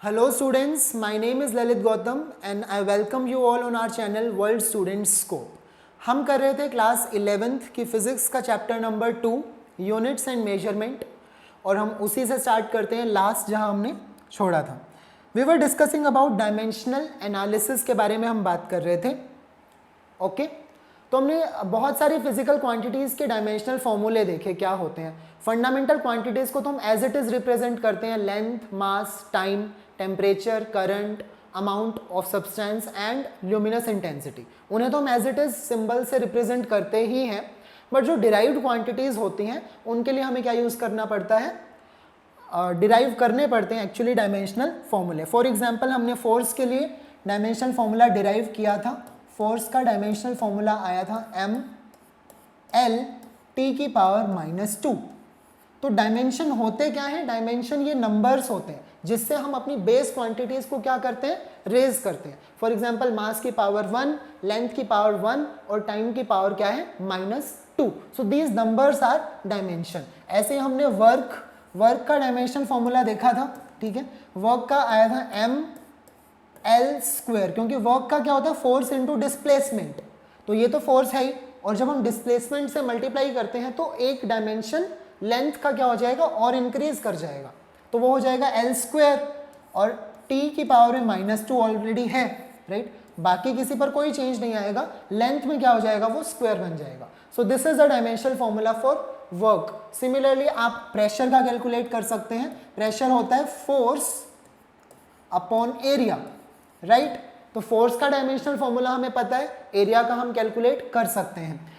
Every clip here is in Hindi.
Hello students, my name is Lalit Gautam and I welcome you all on our channel World Student Scope. हम कर रहे थे क्लास 11th की फिजिक्स का chapter number 2 units and measurement और हम उसी से स्टार्ट करते हैं लास्ट जहां हमने छोड़ा था. We were discussing about dimensional analysis के बारे में हम बात कर रहे थे. ओके तो हमने बहुत सारी फिजिकल क्वांटिटीज़ के डायमेंशनल फॉर्मूले देखे क्या होते हैं. फंडामेंटल क्वांटिटीज़ को तो हम एज इट इज़ रिप्रेजेंट करते हैं length, mass, time, temperature, current, amount of substance and luminous intensity. उन्हें तो हम एज इट इज़ सिंबल से रिप्रेजेंट करते ही हैं. बट जो डिराइव्ड क्वांटिटीज़ होती हैं उनके लिए हमें क्या यूज़ करना पड़ता है, डिराइव करने पड़ते हैं एक्चुअली डायमेंशनल फॉर्मूले. फॉर एग्जांपल हमने फोर्स के लिए डायमेंशनल फॉर्मूला डिराइव किया था. फोर्स का डायमेंशनल फॉर्मूला आया था mL(T⁻²). तो डायमेंशन होते क्या है, डायमेंशन ये नंबर्स होते हैं जिससे हम अपनी बेस क्वांटिटीज को क्या करते हैं, रेज करते हैं. फॉर एग्जांपल मास की पावर 1, लेंथ की पावर 1 और टाइम की पावर क्या है -2. So these numbers are dimension. ऐसे ही हमने वर्क का डायमेंशन फॉर्मूला देखा था. ठीक है, वर्क का आया था mL², क्योंकि वर्क का क्या होता है, फोर्स इनटू डिस्प्लेसमेंट. तो ये तो फोर्स है ही, और जब हम डिस्प्लेसमेंट से मल्टीप्लाई करते हैं तो एक डायमेंशन लेंथ का क्या हो जाएगा और इंक्रीज कर जाएगा. तो वो हो जाएगा L², और t की पावर में -2 ऑलरेडी है, राइट. बाकी किसी पर कोई चेंज नहीं आएगा. लेंथ में क्या हो जाएगा, वो स्क्वायर बन जाएगा. सो this is the dimensional formula for work. Similarly आप प्रेशर का कैलकुलेट कर सकते हैं. प्रेशर होता है फोर्स अपॉन एरिया, राइट. तो फोर्स का डायमेंशनल फॉर्मूला हमें पता है, एरिया का हम कैलकुलेट कर सकते हैं.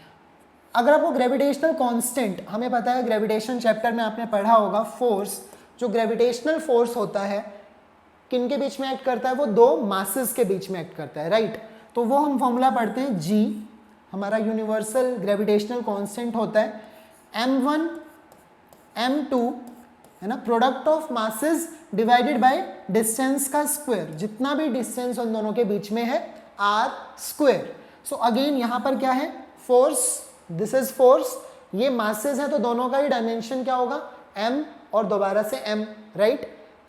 अगर आपको ग्रेविटेशनल कांस्टेंट, हमें पता है ग्रेविटेशन चैप्टर में आपने पढ़ा होगा, फोर्स, जो ग्रेविटेशनल फोर्स होता है किन के बीच में एक्ट करता है, वो दो मासेस के बीच में एक्ट करता है, राइट. तो वो हम फॉर्मूला पढ़ते हैं G, हमारा यूनिवर्सल ग्रेविटेशनल कांस्टेंट होता है m1 m2 है ना, product of masses divided by distance का स्क्वायर. जितना भी डिस्टेंस उन दोनों के बीच में है r². सो अगेन यहाँ पर क्या है, फोर्स, दिस इज फोर्स, ये मासेस है तो दोनों का ही डायमेंशन क्या होगा, m और दोबारा से m, राइट.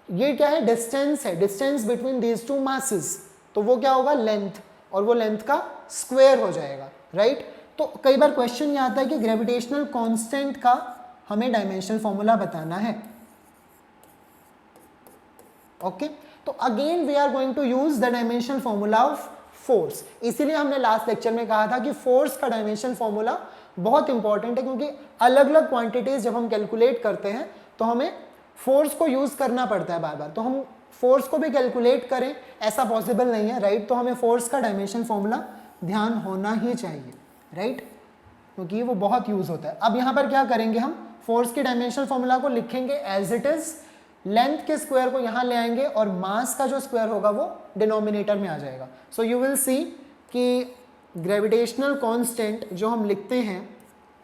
ये क्या है, डिस्टेंस है, distance between these two masses. तो वो क्या होगा, लेंथ, और वो लेंथ का स्क्वायर हो जाएगा, राइट. तो कई बार क्वेश्चन ये आता है कि ग्रेविटेशनल कांस्टेंट का हमें डायमेंशनल फॉर्मूला बताना है. ओके तो again we are going to use the dimensional formula of force. इसीलिए हमने लास्ट लेक्चर में कहा था कि फोर्स का डायमेंशन फॉर्मूला बहुत इंपॉर्टेंट है, क्योंकि अलग अलग क्वांटिटीज जब हम कैलकुलेट करते हैं तो हमें फोर्स को यूज करना पड़ता है बार बार. तो हम फोर्स को भी कैलकुलेट करें ऐसा पॉसिबल नहीं है, राइट. तो हमें फोर्स का डायमेंशन फॉर्मूला ध्यान होना ही चाहिए, राइट, क्योंकि वो बहुत यूज होता है. अब यहाँ पर क्या करेंगे, हम फोर्स के डायमेंशनल फॉर्मूला को लिखेंगे एज इट इज, लेंथ के स्क्वायर को यहाँ ले आएंगे और मास का जो स्क्वायर होगा वो डिनोमिनेटर में आ जाएगा. सो यू विल सी कि ग्रेविटेशनल कांस्टेंट जो हम लिखते हैं,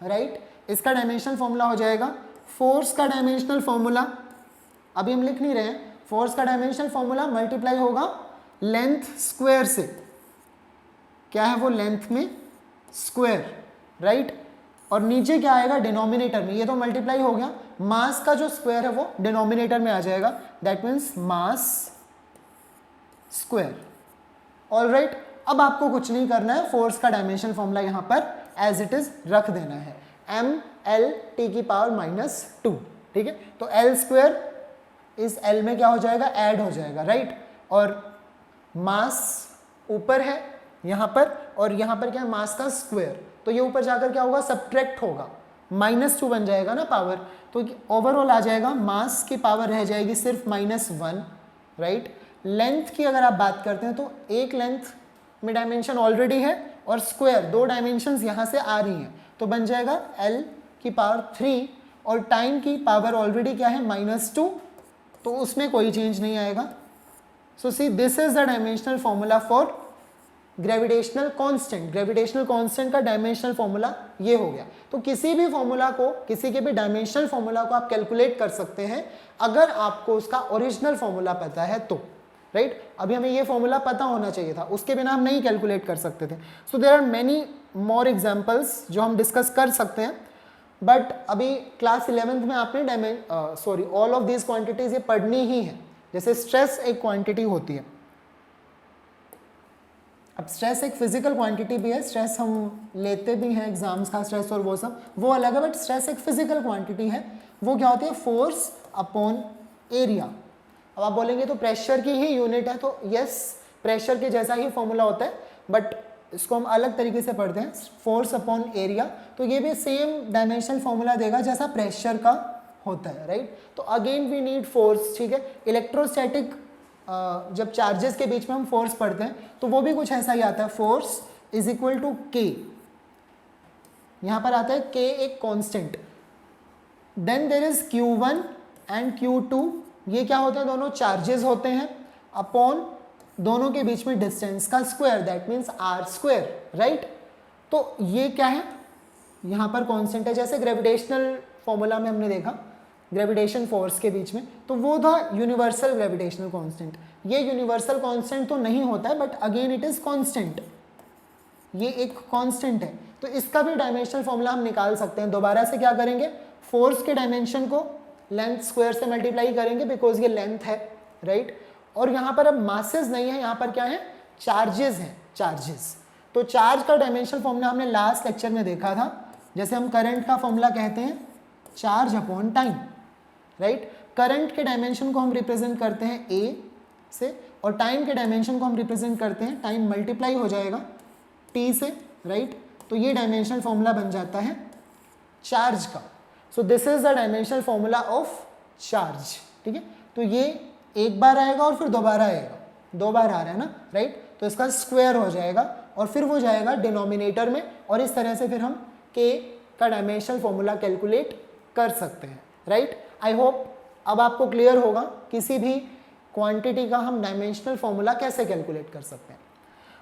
राइट, इसका डायमेंशनल फॉर्मूला हो जाएगा फोर्स का डायमेंशनल फॉर्मूला. अभी हम लिख नहीं रहे हैं, फोर्स का डायमेंशनल फॉर्मूला मल्टीप्लाई होगा लेंथ स्क्वायर से. क्या है वो, लेंथ में स्क्वायर, राइट. और नीचे क्या आएगा, डिनोमिनेटर में, ये तो मल्टीप्लाई हो गया. मास का जो स्क्वायर है वो डिनोमिनेटर में आ जाएगा, that means mass square. Alright, अब आपको कुछ नहीं करना है, फोर्स का डायमेंशन फॉर्मूला यहाँ पर एज इट इज रख देना है, mL(T⁻²). ठीक है, तो L² इस L में क्या हो जाएगा, ऐड हो जाएगा, राइट. और मास ऊपर है यहाँ पर, और यहाँ पर क्या है, मास का स्क्वायर. तो ये ऊपर जाकर क्या होगा, सब्ट्रैक्ट होगा, -2 बन जाएगा ना पावर. तो ओवरऑल आ जाएगा, मास की पावर रह जाएगी सिर्फ -1, राइट. लेंथ की अगर आप बात करते हैं तो एक लेंथ में डायमेंशन ऑलरेडी है और स्क्वायर, दो डायमेंशंस यहाँ से आ रही हैं, तो बन जाएगा L⁻3, और टाइम की पावर ऑलरेडी क्या है, -2, तो उसमें कोई चेंज नहीं आएगा. So see this is the dimensional formula for gravitational constant. Gravitational constant का डायमेंशनल फॉर्मूला ये हो गया. तो किसी भी फॉर्मूला को, किसी के भी डायमेंशनल फॉर्मूला को आप कैलकुलेट कर सकते हैं अगर आपको उसका ओरिजिनल फॉर्मूला पता है तो, राइट. अभी हमें ये फॉर्मूला पता होना चाहिए था, उसके बिना हम नहीं कैलकुलेट कर सकते थे. So there are many more examples जो हम डिस्कस कर सकते हैं, बट अभी क्लास 11th में आपने ऑल ऑफ दीज क्वांटिटीज ये पढ़नी ही है. जैसे स्ट्रेस एक क्वांटिटी होती है, अब स्ट्रेस एक फिजिकल क्वांटिटी भी है, स्ट्रेस हम लेते भी हैं एग्जाम्स का स्ट्रेस और वो सब, वो अलग है, बट स्ट्रेस एक फिजिकल क्वांटिटी है। वो क्या होती है? Force upon area. अब आप बोलेंगे तो प्रेशर की ही यूनिट है, तो यस प्रेशर के जैसा ही फॉर्मूला होता है, बट इसको हम अलग तरीके से पढ़ते हैं, फोर्स अपॉन एरिया। तो ये भी सेम डायमेंशनल फॉर्मूला देगा जैसा प्रेशर का होता है, राइट। तो अगेन वी नीड फोर्स, ठीक है। इलेक्ट्रोस्टैटिक जब चार्जेस के बीच में हम फोर्स पढ़ते हैं तो वो भी कुछ ऐसा ही आता है, फोर्स इज इक्वल टू के। यहां पर आता है के एक constant, then there is Q1 and Q2, ये क्या होते हैं? दोनों चार्जेस होते हैं, अपॉन दोनों के बीच में डिस्टेंस का square, that means R square, right. तो ये क्या है? यहां पर कांस्टेंट है, जैसे ग्रेविटेशनल फॉर्मूला में हमने देखा ग्रेविटेशन फोर्स के बीच में, तो वो था यूनिवर्सल ग्रेविटेशनल कांस्टेंट। ये यूनिवर्सल कांस्टेंट तो नहीं होता है, but again it is constant, ये एक कांस्टेंट है। तो इसका भी डायमेंशनल फॉर्मूला हम निकाल सकते हैं। दोबारा से क्या करेंगे? फोर्स के डायमेंशन को लेंथ स्क्वायर से मल्टीप्लाई करेंगे, बिकॉज ये लेंथ है, राइट। और यहाँ पर अब मासेस नहीं है, यहाँ पर क्या है? चार्जेस हैं, चार्जेस। तो चार्ज का डायमेंशनल फॉर्मूला हमने लास्ट लेक्चर में देखा था, जैसे हम करंट का फॉर्मूला कहते हैं charge upon time, right. Current के डायमेंशन को हम रिप्रेजेंट करते हैं ए से, और टाइम के डायमेंशन को हम रिप्रेजेंट करते हैं, टाइम मल्टीप्लाई हो जाएगा टी से, राइट। तो ये डायमेंशनल फॉर्मूला बन जाता है चार्ज का। सो this is the dimensional formula of charge, ठीक है। तो ये एक बार आएगा और फिर दोबारा आएगा, दो बार आ रहा है ना, राइट। तो इसका स्क्वायर हो जाएगा और फिर वो जाएगा डिनोमिनेटर में, और इस तरह से फिर हम के का डायमेंशनल फॉर्मूला कैलकुलेट कर सकते हैं, राइट। आई होप अब आपको क्लियर होगा किसी भी क्वांटिटी का हम डायमेंशनल फॉर्मूला कैसे कैलकुलेट कर सकते हैं।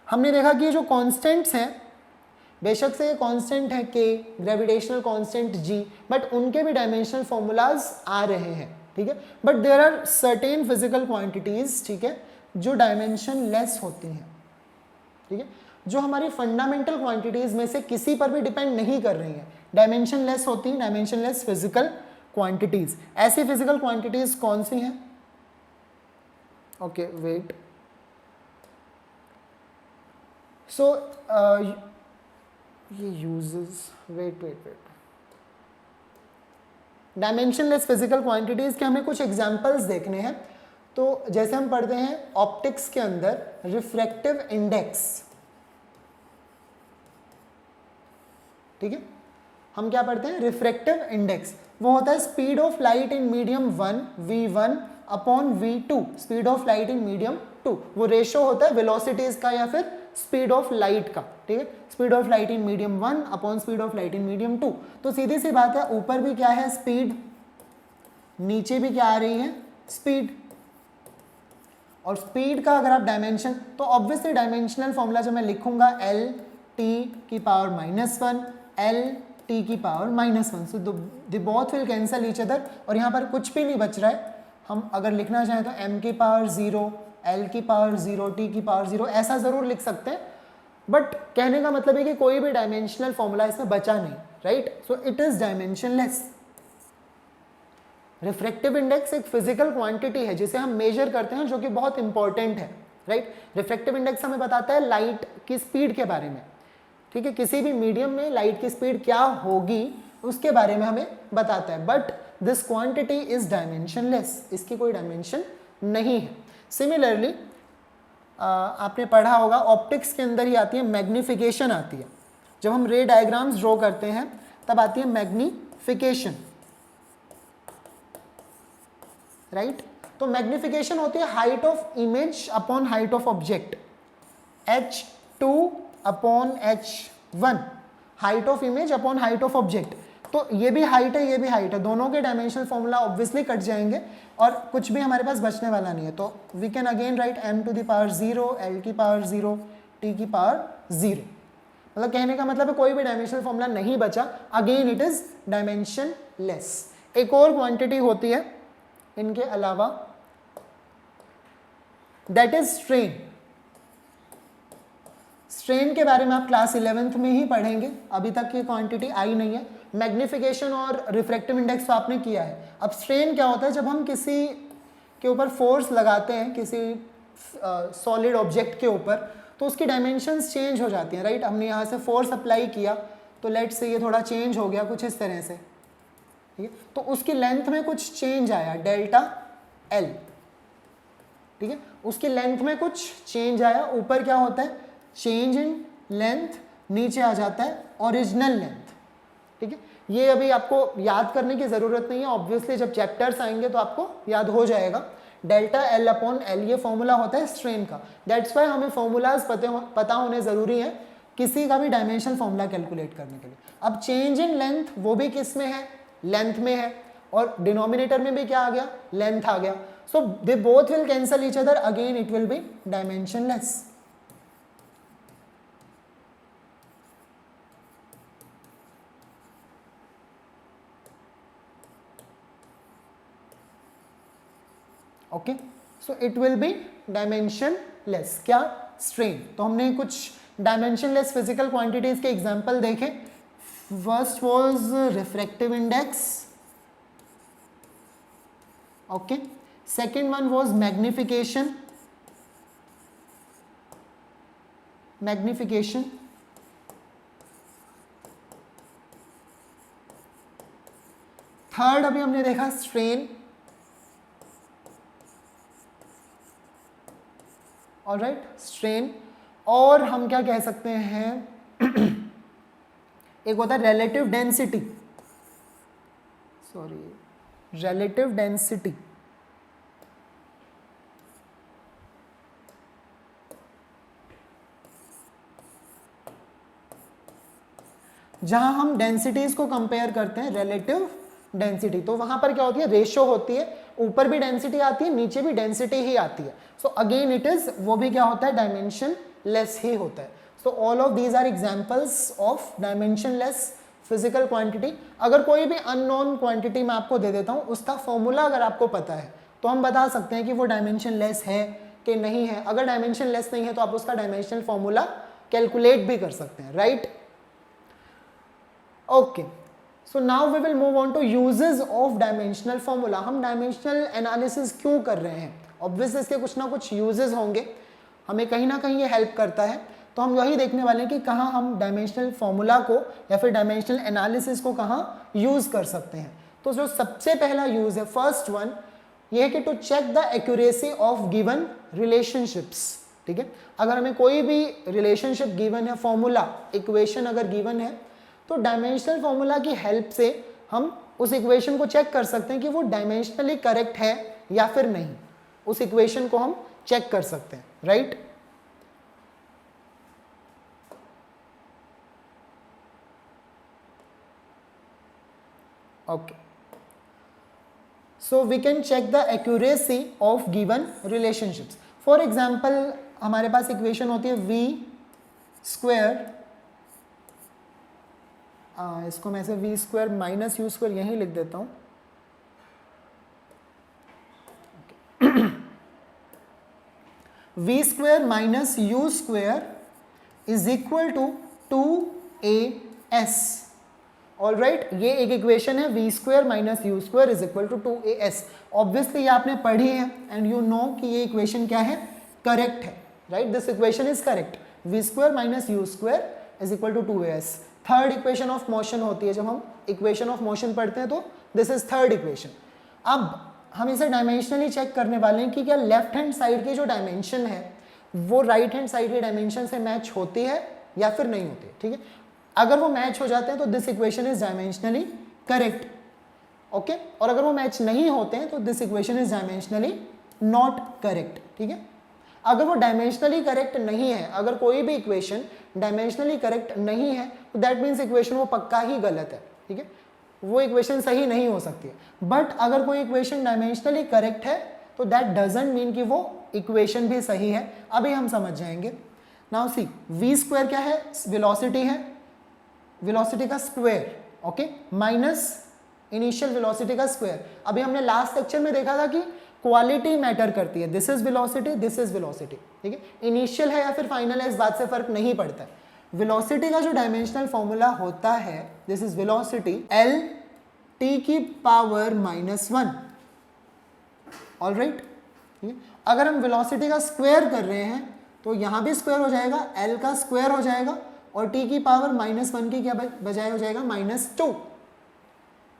हमने देखा कि जो कांस्टेंट्स हैं, बेशक से ये कांस्टेंट है के, ग्रेविटेशनल कांस्टेंट जी, बट उनके भी डायमेंशनल फॉर्मूलाज आ रहे हैं, ठीक है। But there are certain physical quantities, ठीक है, जो डायमेंशन लेस होती हैं, ठीक है, जो हमारी फंडामेंटल क्वांटिटीज में से किसी पर भी डिपेंड नहीं कर रही हैं, डायमेंशन लेस होती हैं, डायमेंशन लेस फिजिकल क्वांटिटीज। ऐसी फिजिकल क्वांटिटीज कौन सी हैं? ओके वेट, सो ये uses, wait, dimensionless physical quantities के हमें कुछ एग्जांपल्स देखने हैं। तो जैसे हम पढ़ते हैं ऑप्टिक्स के अंदर रिफ्रैक्टिव इंडेक्स, ठीक है, हम क्या पढ़ते हैं? Refractive index. वो होता है speed of light in medium 1 v1 upon v2, speed of light in medium 2। वो रेशो होता है वेलोसिटीज का या फिर स्पीड ऑफ लाइट का, ठीक है। Speed of light in medium 1 upon speed of light in medium 2। तो सीधी सी बात है, ऊपर भी क्या है? स्पीड, नीचे भी क्या आ रही है? स्पीड। और स्पीड का अगर आप डायमेंशन, तो ऑब्वियसली डायमेंशनल फॉर्मूला जब मैं लिखूंगा एल टी की पावर -1 एल टी की power -1, so the both will cancel each other, और यहाँ पर कुछ भी नहीं बच रहा है। हम अगर लिखना चाहें तो m की पावर 0, l की पावर 0, t की पावर 0, ऐसा ज़रूर लिख सकते हैं, बट कहने का मतलब है कि कोई भी डायमेंशनल फॉर्मूला इसमें बचा नहीं, right. So it is dimensionless. Refractive index एक फिजिकल क्वांटिटी है जिसे हम मेजर करते हैं, जो कि बहुत इंपॉर्टेंट है, राइट। रिफ्रैक्टिव इंडेक्स हमें बताता है लाइट की स्पीड के बारे में, ठीक है, किसी भी मीडियम में लाइट की स्पीड क्या होगी उसके बारे में हमें बताता है, but this quantity is dimensionless, इसकी कोई डायमेंशन नहीं है। सिमिलरली आपने पढ़ा होगा ऑप्टिक्स के अंदर ही आती है मैग्निफिकेशन आती है। जब हम रे डायग्राम्स ड्रॉ करते हैं तब आती है मैग्निफिकेशन, राइट। तो मैग्निफिकेशन होती है height of image upon height of object, h2 upon h1, height of image upon height of object. तो ये भी हाइट है, ये भी हाइट है, दोनों के डायमेंशनल फॉर्मूला ऑब्वियसली कट जाएंगे और कुछ भी हमारे पास बचने वाला नहीं है। तो we can again write m to the power 0, l की पावर 0, t की पावर 0। मतलब कहने का मतलब है कोई भी डायमेंशनल फॉर्मूला नहीं बचा, again it is dimension less. एक और क्वांटिटी होती है इनके अलावा, दैट इज स्ट्रेन। स्ट्रेन के बारे में आप क्लास 11th में ही पढ़ेंगे, अभी तक की क्वांटिटी आई नहीं है। मैग्निफिकेशन और रिफ्रैक्टिव इंडेक्स तो आपने किया है। अब स्ट्रेन क्या होता है? जब हम किसी के ऊपर फोर्स लगाते हैं किसी सॉलिड ऑब्जेक्ट के ऊपर, तो उसकी डायमेंशंस चेंज हो जाती हैं, राइट। हमने यहाँ से फोर्स अप्लाई किया तो लेट से ये थोड़ा चेंज हो गया कुछ इस तरह से, ठीक है। तो उसकी लेंथ में कुछ चेंज आया, डेल्टा एल, ठीक है। उसकी लेंथ में कुछ चेंज आया, ऊपर क्या होता है चेंज इन लेंथ, नीचे आ जाता है ओरिजिनल लेंथ, ठीक है। ये अभी आपको याद करने की ज़रूरत नहीं है, ऑब्वियसली जब चैप्टर्स आएंगे तो आपको याद हो जाएगा। डेल्टा एल अपॉन एल ये फॉर्मूला होता है स्ट्रेन का, दैट्स वाई हमें फॉर्मूलाज पता होने ज़रूरी है किसी का भी डायमेंशनल फॉर्मूला कैलकुलेट करने के लिए। अब चेंज इन लेंथ वो भी किस में है, लेंथ में है, और डिनोमिनेटर में भी क्या आ गया, लेंथ आ गया। So they both will cancel each other, again it will be dimensionless. Okay, so it will be dimensionless, क्या, स्ट्रेन। तो हमने कुछ डायमेंशनलेस फिजिकल क्वांटिटीज के एग्जांपल देखे। First was refractive index, okay, second one was magnification, third अभी हमने देखा स्ट्रेन, ऑलराइट, स्ट्रेन। और हम क्या कह सकते हैं एक होता है relative density, sorry relative density, जहां हम डेंसिटीज को कंपेयर करते हैं, रिलेटिव डेंसिटी। तो वहां पर क्या होती है, रेशियो होती है, ऊपर भी डेंसिटी आती है, नीचे भी डेंसिटी ही आती है। सो अगेन इट इज, वो भी क्या होता है, डायमेंशन लेस ही होता है। So all of these are examples of dimensionless physical quantity. अगर कोई भी अननोन क्वांटिटी मैं आपको दे देता हूं, उसका फॉर्मूला अगर आपको पता है तो हम बता सकते हैं कि वो डायमेंशन लेस है कि नहीं है। अगर डायमेंशन लेस नहीं है तो आप उसका डायमेंशनल फॉर्मूला कैलकुलेट भी कर सकते हैं, right. Okay, so now we will move on to uses of dimensional formula. हम डायमेंशनल एनालिसिस क्यों कर रहे हैं, ऑब्वियसली इसके कुछ ना कुछ यूजेस होंगे, हमें कहीं ना कहीं ये हेल्प करता है। तो हम यही देखने वाले हैं कि कहाँ हम डायमेंशनल फॉर्मूला को या फिर डायमेंशनल एनालिसिस को कहाँ यूज़ कर सकते हैं। तो जो सबसे पहला यूज़ है, फर्स्ट वन, ये है कि to check the accuracy of given relationships, ठीक है। अगर हमें कोई भी रिलेशनशिप गिवन है, फॉर्मूला इक्वेशन अगर गिवन है, तो डायमेंशनल फॉर्मूला की हेल्प से हम उस इक्वेशन को चेक कर सकते हैं कि वो डायमेंशनली करेक्ट है या फिर नहीं। उस इक्वेशन को हम चेक कर सकते हैं, right. Okay, so we can check the accuracy of given relationships. For example हमारे पास इक्वेशन होती है v स्क्वायर, इसको मैं ऐसे v square minus u square यहीं लिख देता हूं। V square minus u square is equal to 2as, alright. ये एक इक्वेशन है, v square minus u square is equal to 2as। Obviously ये आपने पढ़ी है एंड यू नो कि ये इक्वेशन क्या है, करेक्ट है, right. This equation is correct, v square minus u square is equal to 2as। Third equation of motion होती है, जब हम इक्वेशन ऑफ मोशन पढ़ते हैं तो दिस इज थर्ड इक्वेशन। अब हम इसे डायमेंशनली चेक करने वाले हैं कि क्या लेफ्ट हैंड साइड की जो डायमेंशन है वो राइट हैंड साइड की डायमेंशन से मैच होती है या फिर नहीं होती है, ठीक है। अगर वो मैच हो जाते हैं तो this equation is dimensionally correct, okay. और अगर वो मैच नहीं होते हैं तो this equation is dimensionally not correct, ठीक है। अगर वो डायमेंशनली करेक्ट नहीं है, अगर कोई भी इक्वेशन डायमेंशनली करेक्ट नहीं है तो दैट मीन्स इक्वेशन वो पक्का ही गलत है, ठीक है, वो इक्वेशन सही नहीं हो सकती है। बट अगर कोई इक्वेशन डायमेंशनली करेक्ट है तो दैट डजंट मीन कि वो इक्वेशन भी सही है। अभी हम समझ जाएंगे। नाउ सी, वी स्क्वायर क्या है, वेलोसिटी है, वेलोसिटी का square, okay, minus initial velocity का स्क्वायर। अभी हमने लास्ट लेक्चर में देखा था कि क्वालिटी मैटर करती है, this is velocity, this is velocity, ठीक है। इनिशियल है या फिर फाइनल है इस बात से फर्क नहीं पड़ता है। वेलोसिटी का जो डायमेंशनल फॉर्मूला होता है, this is velocity, L T की पावर -1, ऑलराइट। अगर हम वेलोसिटी का स्क्वायर कर रहे हैं तो यहाँ भी स्क्वायर हो जाएगा, l का स्क्वायर हो जाएगा और t की पावर -1 की क्या बजाय हो जाएगा -2,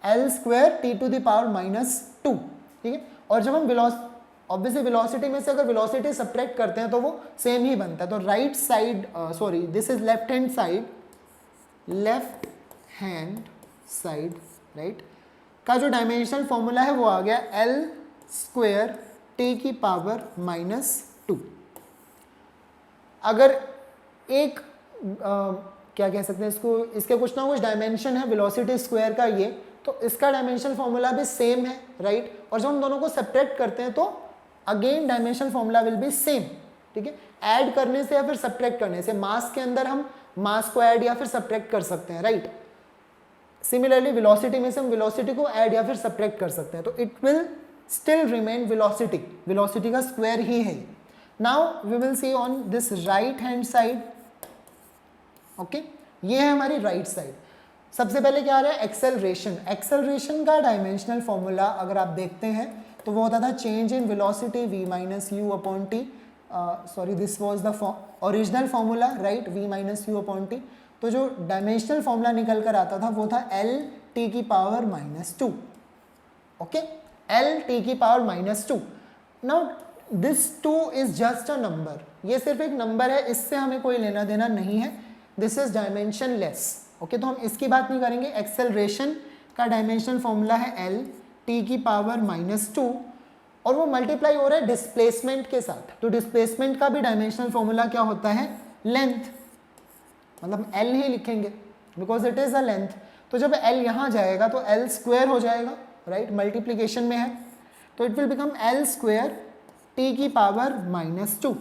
l square t to the power -2, ठीक है। और जब हम ऑब्वियसली वेलोसिटी में से अगर वेलोसिटी सब्ट्रैक्ट करते हैं तो वो सेम ही बनता है। तो right side sorry this is left hand side right का जो डायमेंशनल फॉर्मूला है वो आ गया l स्क्वायर t की पावर -2। अगर एक क्या कह सकते हैं इसको, इसके कुछ ना कुछ डायमेंशन है वेलोसिटी स्क्वायर का ये, तो इसका डायमेंशनल फॉर्मूला भी सेम है राइट। और जब हम दोनों को सब्ट्रैक्ट करते हैं तो again dimensional formula will be same, ठीक है। ऐड करने से या फिर सब्ट्रैक्ट करने से, मास के अंदर हम मास को ऐड या फिर सब्ट्रैक्ट कर सकते हैं राइट। सिमिलरली वेलोसिटी में से हम वेलोसिटी को ऐड या फिर सब्ट्रैक्ट कर सकते हैं, तो it will still remain velocity, velocity का स्क्वायर ही है। Now we will see on this right hand side, okay, ये है हमारी राइट साइड। सबसे पहले क्या आ रहा है, एक्सेलरेशन। एक्सेलरेशन का डायमेंशनल फॉर्मूला अगर आप देखते हैं तो वो होता था change in velocity v minus you upon T, sorry this was the original formula right, v minus you upon T. तो जो डायमेंशनल फॉर्मूला निकल कर आता था वो था l t की पावर -2, ओके, l t की power -2। Now this 2 is just a number, ये सिर्फ एक नंबर है, इससे हमें कोई लेना देना नहीं है, this is dimension less, okay. तो हम इसकी बात नहीं करेंगे। एक्सेलरेशन का डायमेंशनल फॉर्मूला है l t की पावर -2 और वो मल्टीप्लाई हो रहा है डिस्प्लेसमेंट के साथ। तो डिस्प्लेसमेंट का भी डायमेंशनल फॉर्मूला क्या होता है, लेंथ, मतलब l ही लिखेंगे because it is a length. तो जब l यहाँ जाएगा तो l स्क्वायर हो जाएगा राइट, मल्टीप्लीकेशन में है, तो it will become l square t की पावर -2।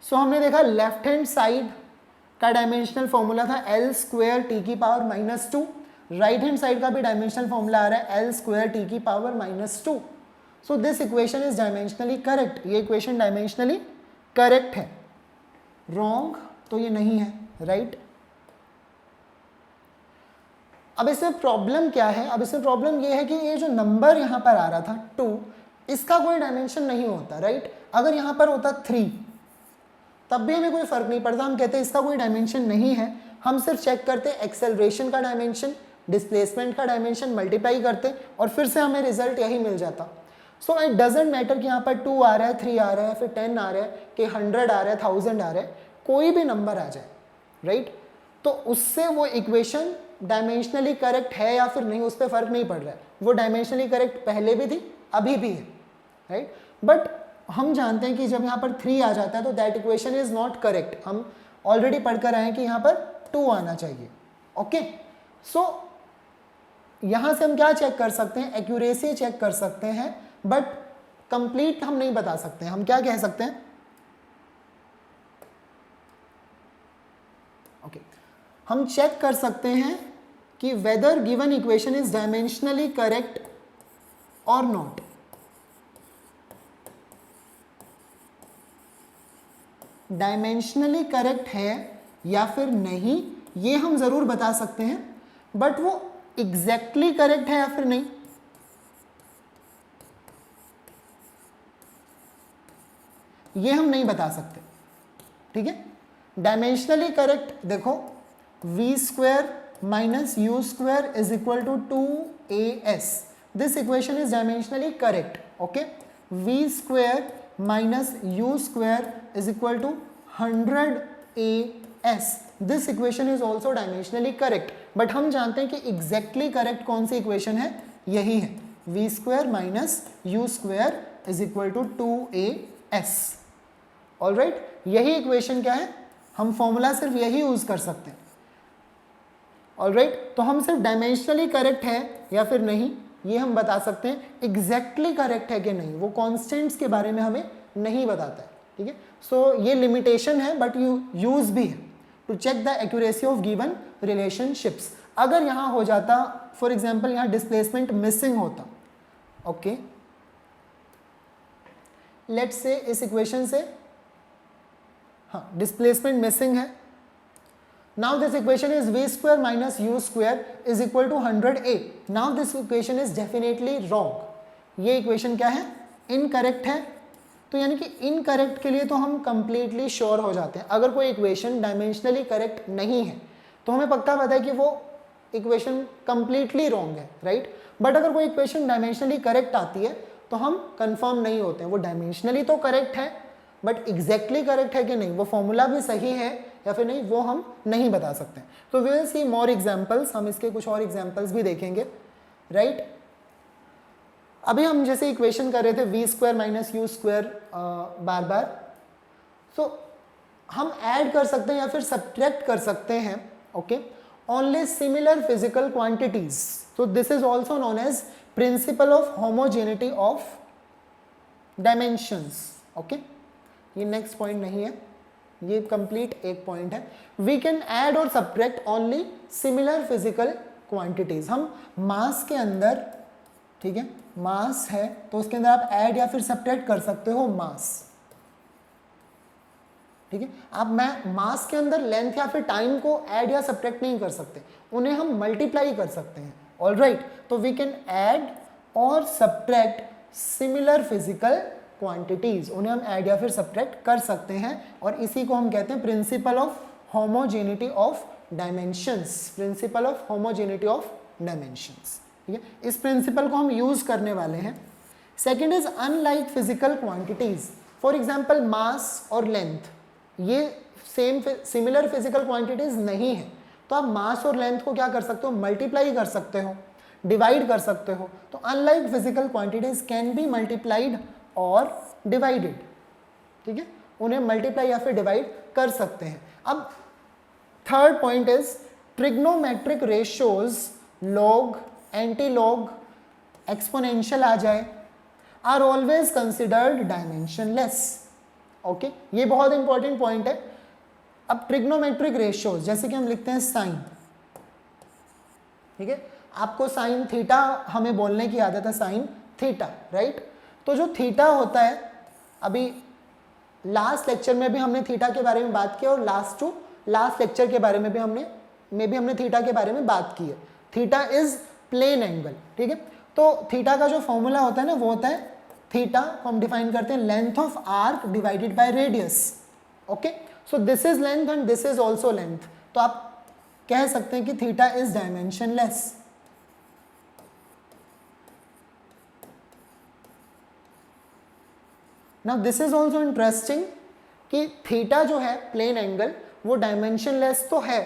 सो हमने देखा लेफ्ट हैंड साइड का डायमेंशनल फॉर्मूला था l स्क्वायर t की पावर -2, राइट हैंड साइड का भी डायमेंशनल फॉर्मूला आ रहा है l स्क्वायर t की power -2। So this equation is dimensionally correct, ये इक्वेशन डायमेंशनली करेक्ट है। रॉन्ग तो ये नहीं है राइट। अब इसमें प्रॉब्लम क्या है, अब इसमें प्रॉब्लम ये है कि ये जो नंबर यहाँ पर आ रहा था 2, इसका कोई डायमेंशन नहीं होता राइट। अगर यहाँ पर होता 3 तब भी हमें कोई फर्क नहीं पड़ता, हम कहते हैं इसका कोई डायमेंशन नहीं है, हम सिर्फ चेक करते एक्सेलरेशन का डायमेंशन, डिस्प्लेसमेंट का डायमेंशन, मल्टीप्लाई करते और फिर से हमें रिजल्ट यही मिल जाता। सो इट डजेंट मैटर कि यहाँ पर 2 आ रहा है, 3 आ रहा है, फिर 10 आ रहा है, कि 100 आ रहा है, 1000 आ रहा है, कोई भी नंबर आ जाए राइट, तो उससे वो इक्वेशन डायमेंशनली करेक्ट है या फिर नहीं उस पर फर्क नहीं पड़ रहा है। वो डायमेंशनली करेक्ट पहले भी थी, अभी भी है राइट। बट हम जानते हैं कि जब यहाँ पर 3 आ जाता है तो that equation is not correct. हम ऑलरेडी पढ़कर आए हैं कि यहाँ पर 2 आना चाहिए, ओके। सो यहाँ से हम क्या चेक कर सकते हैं, एक्यूरेसी चेक कर सकते हैं, बट कंप्लीट हम नहीं बता सकते हैं। हम क्या कह सकते हैं, ओके, हम चेक कर सकते हैं कि weather given equation is dimensionally correct और नॉट। डायमेंशनली करेक्ट है या फिर नहीं ये हम जरूर बता सकते हैं, बट वो एग्जैक्टली करेक्ट है या फिर नहीं ये हम नहीं बता सकते, ठीक है। डायमेंशनली करेक्ट देखो, v square minus u square is equal to 2as, this equation is dimensionally correct, okay. v square minus u square is equal to 100as, this equation is also dimensionally correct. But हम जानते हैं कि एग्जैक्टली करेक्ट कौन सी इक्वेशन है, यही है v square minus u square is equal to 2as, alright. यही इक्वेशन क्या है, हम फॉर्मूला सिर्फ यही यूज कर सकते हैं, ऑलराइट। तो हम सिर्फ डायमेंशनली करेक्ट है या फिर नहीं ये हम बता सकते हैं, एग्जैक्टली करेक्ट है कि नहीं वो कॉन्स्टेंट्स के बारे में हमें नहीं बताता है, ठीक है। सो ये लिमिटेशन है बट यूज भी है to check the accuracy of given relationships. अगर यहाँ हो जाता फॉर एग्जाम्पल यहाँ डिस्प्लेसमेंट मिसिंग होता, ओके, लेट्स से इस इक्वेशन से हाँ डिस्प्लेसमेंट मिसिंग है। Now this equation is v square minus u square is equal to 100a। Now this equation is definitely wrong, ये इक्वेशन क्या है, इनकरेक्ट है, तो यानी कि इनकरेक्ट के लिए तो हम कंप्लीटली श्योर हो जाते हैं। अगर कोई इक्वेशन डायमेंशनली करेक्ट नहीं है तो हमें पक्का पता है कि वो इक्वेशन कंप्लीटली रॉन्ग है, राइट। बट अगर कोई इक्वेशन डायमेंशनली करेक्ट आती है तो हम कंफर्म नहीं होते हैं, वो डायमेंशनली तो करेक्ट है बट एग्जैक्टली करेक्ट है कि नहीं, वो फॉर्मूला भी सही है या फिर नहीं, वो हम नहीं बता सकते। तो we will see more examples, हम इसके कुछ और एग्जांपल्स भी देखेंगे, राइट। अभी हम जैसे इक्वेशन कर रहे थे v square minus u square बार बार, तो हम ऐड कर सकते हैं या फिर सब्ट्रैक्ट कर सकते हैं, okay, only similar physical quantities. so this is also known as principle of homogeneity of dimensions, okay। ये नेक्स्ट पॉइंट नहीं है, ये कंप्लीट एक पॉइंट है। वी कैन ऐड और subtract only similar physical quantities. हम मास के अंदर, ठीक है, मास है तो उसके अंदर आप ऐड या फिर सब्ट्रैक्ट कर सकते हो मास, ठीक है। आप मैं मास के अंदर लेंथ या फिर टाइम को ऐड या सब्ट्रैक्ट नहीं कर सकते, उन्हें हम मल्टीप्लाई कर सकते हैं, ऑलराइट। तो वी कैन ऐड और सब्ट्रैक्ट सिमिलर फिजिकल क्वांटिटीज, उन्हें हम ऐड या फिर सब्ट्रैक्ट कर सकते हैं, और इसी को हम कहते हैं principle of homogeneity of dimensions, principle of homogeneity of dimensions, ठीक है। इस प्रिंसिपल को हम यूज करने वाले हैं। Second is unlike physical quantities, for example mass और लेंथ, ये सेम सिमिलर फिजिकल क्वांटिटीज नहीं है, तो आप मास और लेंथ को क्या कर सकते हो, मल्टीप्लाई कर सकते हो, डिवाइड कर सकते हो। तो unlike physical quantities can be multiplied और डिवाइडेड, ठीक है, उन्हें मल्टीप्लाई या फिर डिवाइड कर सकते हैं। अब third point is trigonometric ratios, log, antilog, exponential आ जाए, are always considered dimensionless, okay, ये बहुत इंपॉर्टेंट पॉइंट है। अब ट्रिग्नोमेट्रिक रेशियोज, जैसे कि हम लिखते हैं साइन, ठीक है, आपको साइन थीटा हमें बोलने की आदत है, साइन थीटा, राइट। तो जो थीटा होता है, अभी लास्ट लेक्चर में भी हमने थीटा के बारे में बात की और लास्ट लेक्चर के बारे में भी हमने थीटा के बारे में बात की है। थीटा इज प्लेन एंगल, ठीक है। तो थीटा का जो फॉर्मूला होता है ना, वो होता है थीटा को हम डिफाइन करते हैं length of arc divided by radius, okay. So this is length and this is also length, तो आप कह सकते हैं कि theta is dimensionless. Now this is also interesting कि थीटा जो है प्लेन एंगल, वो डायमेंशनलेस तो है,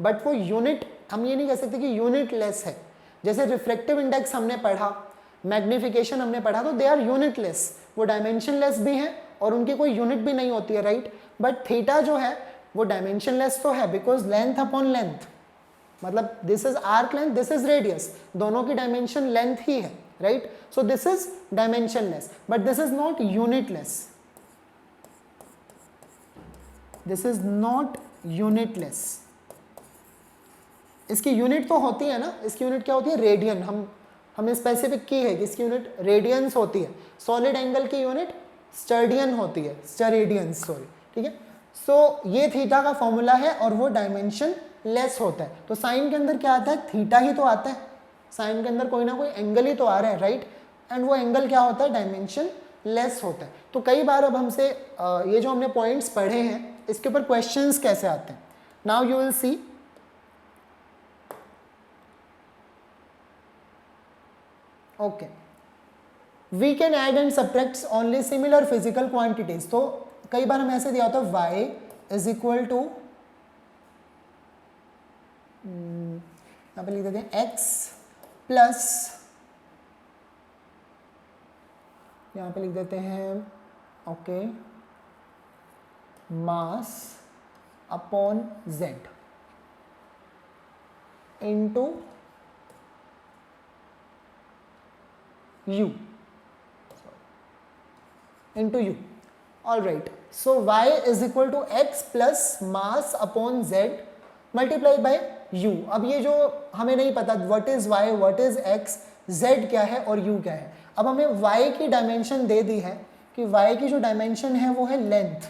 बट वो यूनिट, हम ये नहीं कह सकते कि यूनिट लेस है। जैसे रिफ्रैक्टिव इंडेक्स हमने पढ़ा, मैग्निफिकेशन हमने पढ़ा, तो दे आर यूनिटलेस, वो डायमेंशनलेस भी हैं और उनकी कोई यूनिट भी नहीं होती है, राइट। बट थीटा जो है वो डायमेंशनलेस तो है, बिकॉज लेंथ अपॉन लेंथ, मतलब this is arc length, this is radius, दोनों की डायमेंशन लेंथ ही है, right. So this is dimensionless, but this is not unitless, this is not unitless. इसकी यूनिट तो होती है ना, इसकी यूनिट क्या होती है, रेडियन, हमने स्पेसिफिक की है कि इसकी यूनिट रेडियंस होती है। सॉलिड एंगल की यूनिट स्टर्डियन होती है, स्टेरेडियंस, सॉरी, ठीक है। सो ये थीटा का फॉर्मूला है और वो डायमेंशन लेस होता है। तो साइन के अंदर क्या आता है, थीटा ही तो आता है, साइन के अंदर कोई ना कोई एंगल ही तो आ रहा है, राइट। एंड वो एंगल क्या होता है, डायमेंशन लेस होता है। तो कई बार अब हमसे ये जो हमने पॉइंट्स पढ़े हैं, इसके ऊपर क्वेश्चंस कैसे आते हैं, now you will see. Okay, we can add and subtract only similar physical quantities. तो कई बार हमें ऐसे दिया होता है y इज इक्वल टू, यहाँ पे लिख देते हैं x प्लस, यहाँ पे लिख देते हैं okay mass upon z into u, into u, all right। So y is equal to x plus mass upon z multiplied by u। अब ये जो हमें नहीं पता what is y, what is x, z क्या है और u क्या है। अब हमें y की डायमेंशन दे दी है कि y की जो डायमेंशन है वो है लेंथ,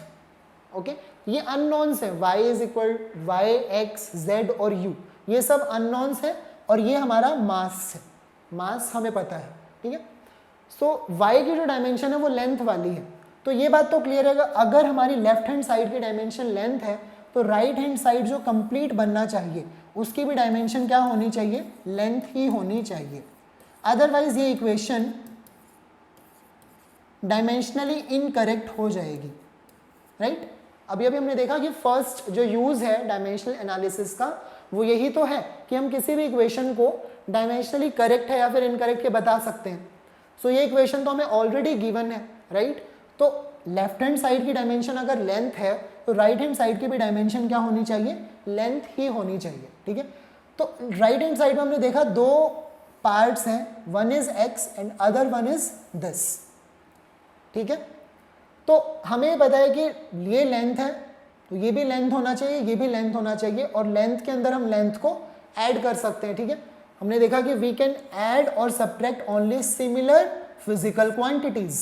ओके। ये अननोन्स है, y is equal y, x, z और u, ये सब अननोन्स है और ये हमारा मास है, मास हमें पता है, ठीक है। सो y की जो डायमेंशन है वो लेंथ वाली है। तो ये बात तो क्लियर है, अगर हमारी लेफ्ट हैंड साइड की डायमेंशन लेंथ है तो राइट हैंड साइड जो कंप्लीट बनना चाहिए उसकी भी डायमेंशन क्या होनी चाहिए, लेंथ ही होनी चाहिए। अदरवाइज ये इक्वेशन डायमेंशनली इनकरेक्ट हो जाएगी, राइट। अभी हमने देखा कि फर्स्ट जो यूज है डायमेंशनल एनालिसिस का वो यही तो है कि हम किसी भी इक्वेशन को डायमेंशनली करेक्ट है या फिर इनकरेक्ट के बता सकते हैं। सो ये इक्वेशन तो हमें ऑलरेडी गिवन है, राइट। तो लेफ्ट हैंड साइड की डायमेंशन अगर लेंथ है तो राइट हैंड साइड की भी डायमेंशन क्या होनी चाहिए, लेंथ ही होनी चाहिए, ठीक है। तो राइट हैंड साइड में हमने देखा दो पार्ट्स हैं, one is x and other one is this, ठीक है। तो हमें पता है कि ये लेंथ है तो ये भी लेंथ होना चाहिए, ये भी लेंथ होना चाहिए, और लेंथ के अंदर हम लेंथ को ऐड कर सकते हैं, ठीक है। हमने देखा कि वी कैन ऐड और subtract only similar physical quantities,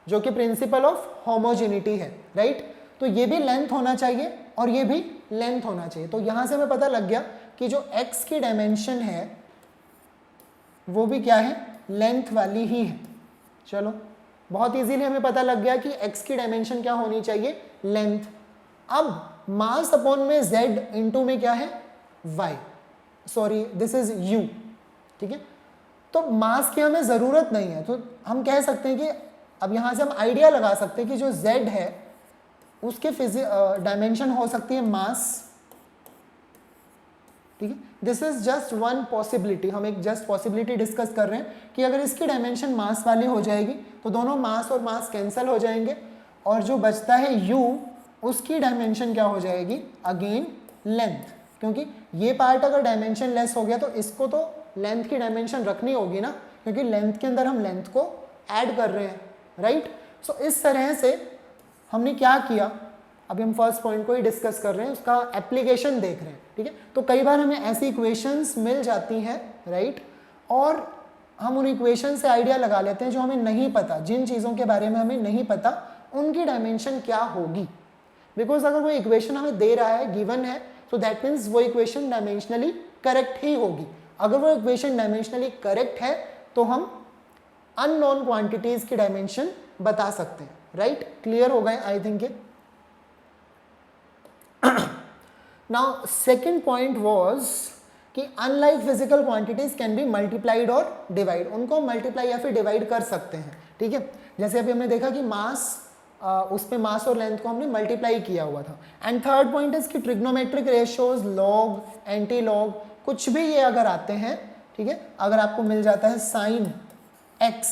जो कि प्रिंसिपल ऑफ होमोजेनिटी है, राइट। तो ये भी लेंथ होना चाहिए और ये भी लेंथ होना चाहिए। तो यहां से हमें पता लग गया कि जो x की डायमेंशन है वो भी क्या है, लेंथ वाली ही है। चलो बहुत इजीली हमें पता लग गया कि x की डायमेंशन क्या होनी चाहिए, लेंथ। अब मास अपॉन में z इंटू में क्या है, y, sorry this is u, ठीक है। तो मास की हमें जरूरत नहीं है, तो हम कह सकते हैं कि अब यहां से हम आइडिया लगा सकते हैं कि जो z है उसके डायमेंशन हो सकती है मास, ठीक है। This is just one possibility, हम एक जस्ट पॉसिबिलिटी डिस्कस कर रहे हैं कि अगर इसकी डायमेंशन मास वाली हो जाएगी तो दोनों मास और मास कैंसिल हो जाएंगे और जो बचता है u उसकी डायमेंशन क्या हो जाएगी, अगेन लेंथ, क्योंकि ये पार्ट अगर डायमेंशन लेस हो गया तो इसको तो लेंथ की डायमेंशन रखनी होगी ना, क्योंकि लेंथ के अंदर हम लेंथ को ऐड कर रहे हैं, राइट। सो इस तरह से हमने क्या किया, अभी हम फर्स्ट पॉइंट को ही डिस्कस कर रहे हैं, उसका एप्लीकेशन देख रहे हैं, ठीक है। तो कई बार हमें ऐसी इक्वेशंस मिल जाती हैं, राइट, और हम उन इक्वेशन से आइडिया लगा लेते हैं जो हमें नहीं पता, जिन चीज़ों के बारे में हमें नहीं पता उनकी डायमेंशन क्या होगी। बिकॉज अगर वो इक्वेशन हमें दे रहा है, गिवन है, तो दैट मीन्स वो इक्वेशन डायमेंशनली करेक्ट ही होगी। अगर वो इक्वेशन डायमेंशनली करेक्ट है तो हम अननोन क्वांटिटीज की डायमेंशन बता सकते हैं, राइट। क्लियर हो गए I think. Now second point was कि unlike physical quantities can be multiplied or divide, उनको मल्टीप्लाई या फिर डिवाइड कर सकते हैं, ठीक है। जैसे अभी हमने देखा कि मास, उस पे मास और लेंथ को हमने मल्टीप्लाई किया हुआ था। एंड थर्ड पॉइंट इज कि trigonometric ratios, log, anti log, कुछ भी ये अगर आते हैं, ठीक है, अगर आपको मिल जाता है साइन x,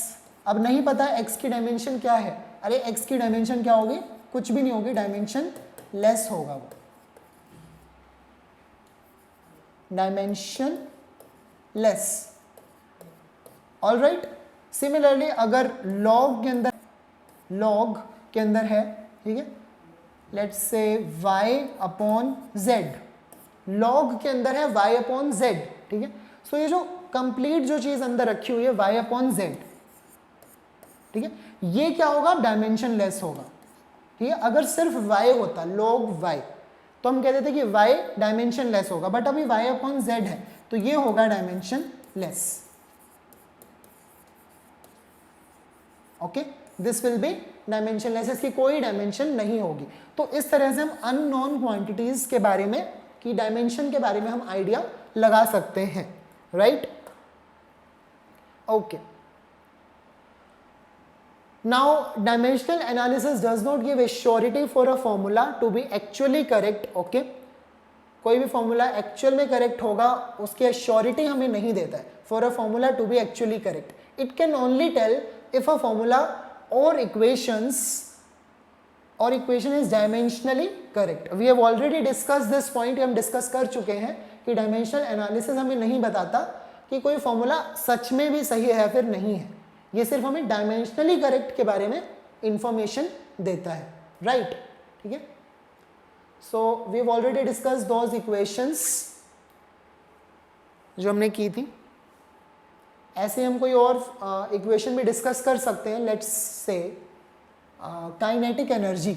अब नहीं पता x की डायमेंशन क्या है, अरे x की डायमेंशन क्या होगी, कुछ भी नहीं होगी, डायमेंशन लेस होगा, वो डायमेंशन लेस, ऑलराइट। सिमिलरली अगर लॉग के अंदर है, ठीक है, let's say y upon z, log के अंदर है y अपॉन z, ठीक है। सो ये जो कंप्लीट जो चीज अंदर रखी हुई है y अपॉन z, ठीक है, ये क्या होगा, डायमेंशन लेस होगा, ठीक है। अगर सिर्फ y होता, log y, तो हम कहते थे कि y डायमेंशन लेस होगा, बट अभी y अपॉन z है तो ये होगा dimension less, okay. This will be dimension less, इसकी कोई डायमेंशन नहीं होगी। तो इस तरह से हम अननोन क्वांटिटीज के बारे में, की डायमेंशन के बारे में हम आइडिया लगा सकते हैं, right, okay. Now dimensional analysis does not give a surety for a formula to be actually correct, okay. कोई भी फॉर्मूला एक्चुअल में करेक्ट होगा उसकी श्योरिटी हमें नहीं देता है for a formula to be actually correct. It can only tell if a formula or equation is dimensionally correct. We have already discuss this point, हम डिस्कस कर चुके हैं कि डायमेंशनल एनालिसिस हमें नहीं बताता कि कोई फॉर्मूला सच में भी सही है फिर नहीं है, ये सिर्फ हमें डायमेंशनली करेक्ट के बारे में इंफॉर्मेशन देता है, राइट, ठीक है। So we have already discuss those equations जो हमने की थी। ऐसे हम कोई और इक्वेशन भी डिस्कस कर सकते हैं, लेट्स से काइनेटिक एनर्जी।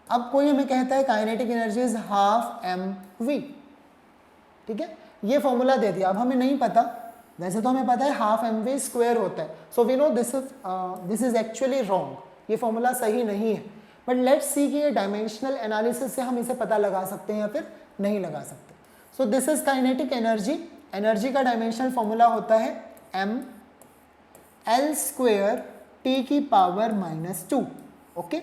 अब कोई हमें कहता है kinetic energy is half mv, ठीक है, ये फॉर्मूला दे दिया। अब हमें नहीं पता वैसे तो हमें पता है हाफ एम वी स्क्वेयर होता है, so we know this is actually wrong, ये फॉर्मूला सही नहीं है। बट लेट्स सी कि ये डायमेंशनल एनालिसिस से हम इसे पता लगा सकते हैं या फिर नहीं लगा सकते। सो this is kinetic energy, energy का डायमेंशनल फॉर्मूला होता है एम एल स्क्वेयर टी की पावर -2। ओके,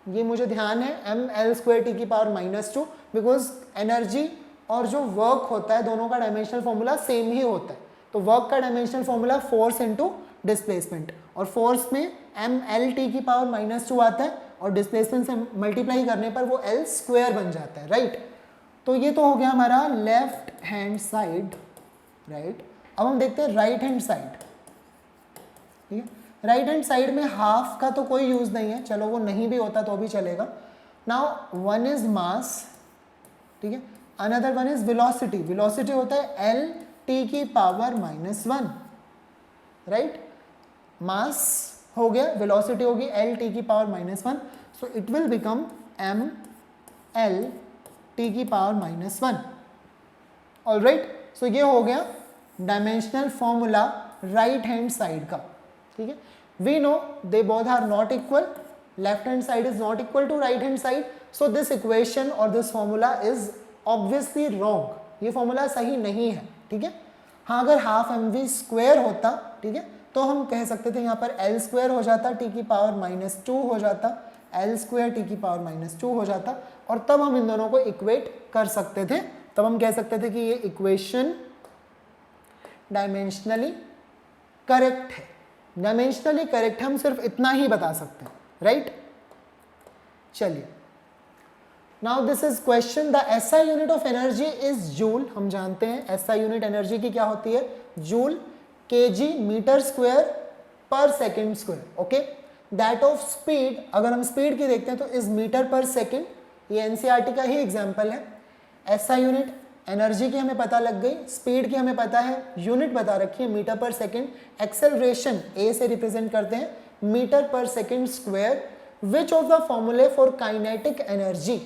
ये मुझे ध्यान है, एम एल स्क्वेयर टी की पावर -2, बिकॉज एनर्जी और जो वर्क होता है दोनों का डायमेंशनल फॉर्मूला सेम ही होता है। तो वर्क का dimensional formula force into displacement, और फोर्स में एम एल टी की पावर -2 आता है, और डिस्प्लेसमेंट से मल्टीप्लाई करने पर वो एल स्क्वेयर बन जाता है, राइट। तो ये तो हो गया हमारा लेफ्ट हैंड साइड, राइट। अब हम देखते हैं राइट हैंड साइड, ठीक है। राइट हैंड साइड में हाफ का तो कोई यूज नहीं है, चलो वो नहीं भी होता तो भी चलेगा। नाउ वन इज मास, ठीक है, another one is velocity, velocity होता है एल टी की पावर -1, राइट। मास हो गया, वेलोसिटी होगी एल टी की power -1, so it will become M L T की पावर -1। ऑलराइट, सो ये हो गया dimensional formula right hand side का, ठीक है। We know they both are not equal, left hand side is not equal to right hand side, so this equation और this formula is obviously wrong, ये फॉर्मूला सही नहीं है, ठीक है। हाँ, अगर हाफ एम वी स्क्वेयर होता, ठीक है, तो हम कह सकते थे यहाँ पर एल स्क्वेयर हो जाता, टी की पावर -2 हो जाता, एल स्क्वेयर टी की पावर -2 हो जाता, और तब हम इन दोनों को इक्वेट कर सकते थे, तब हम कह सकते थे कि ये इक्वेशन डायमेंशनली करेक्ट है। डायमेंशनली करेक्ट हम सिर्फ इतना ही बता सकते हैं, राइट। चलिए, now this is question, the SI unit of energy is joule. हम जानते हैं एसआई यूनिट एनर्जी की क्या होती है, जूल, केजी मीटर स्क्वायर पर second square, okay. That of speed, अगर हम स्पीड की देखते हैं तो इज मीटर पर सेकेंड, ये एनसीईआरटी का ही एग्जाम्पल है। एसआई यूनिट एनर्जी की हमें पता लग गई, स्पीड की हमें पता है, यूनिट बता रखी है मीटर पर सेकेंड, एक्सेलरेशन ए से रिप्रेजेंट करते हैं मीटर पर second square. Which of the फॉर्मूले फॉर काइनेटिक एनर्जी,